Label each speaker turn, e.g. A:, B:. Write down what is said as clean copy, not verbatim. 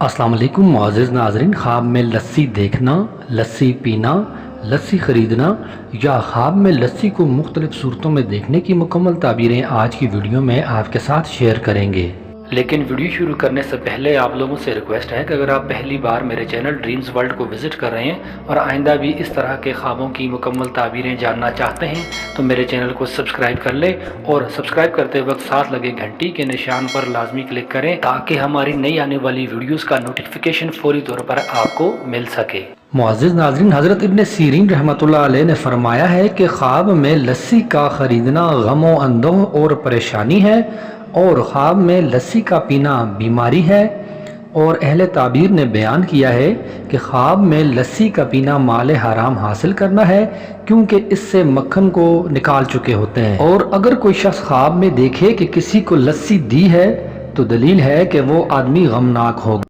A: अस्सलाम वालेकुम मुअज़्ज़िज़ नाज़रीन। ख्वाब में लस्सी देखना, लस्सी पीना, लस्सी ख़रीदना या ख्वाब में लस्सी को मुख्तलिफ़ सूरतों में देखने की मुकम्मल ताबीरें आज की वीडियो में आपके साथ शेयर करेंगे। लेकिन वीडियो शुरू करने से पहले आप लोगों से रिक्वेस्ट है कि अगर आप पहली बार मेरे चैनल ड्रीम्स वर्ल्ड को विज़िट कर रहे हैं और आइंदा भी इस तरह के ख्वाबों की मुकम्मल ताबीरें जानना चाहते हैं तो मेरे चैनल को सब्सक्राइब कर ले और सब्सक्राइब करते वक्त साथ लगे घंटी के निशान पर लाजमी क्लिक करें ताकि हमारी नई आने वाली वीडियोस का नोटिफिकेशन फौरी तौर पर आपको मिल सके। मुअज़्ज़िज़ नाज़रीन, हज़रत इब्न सीरीन रहमतुल्लाह अलैह ने फरमाया है कि ख्वाब में लस्सी का ख़रीदना गमो अंदोह और परेशानी है और ख्वाब में लस्सी का पीना बीमारी है। और अहले ताबीर ने बयान किया है कि ख्वाब में लस्सी का पीना माल हराम हासिल करना है क्योंकि इससे मक्खन को निकाल चुके होते हैं। और अगर कोई शख्स ख्वाब में देखे कि किसी को लस्सी दी है तो दलील है कि वो आदमी गमनाक होगा।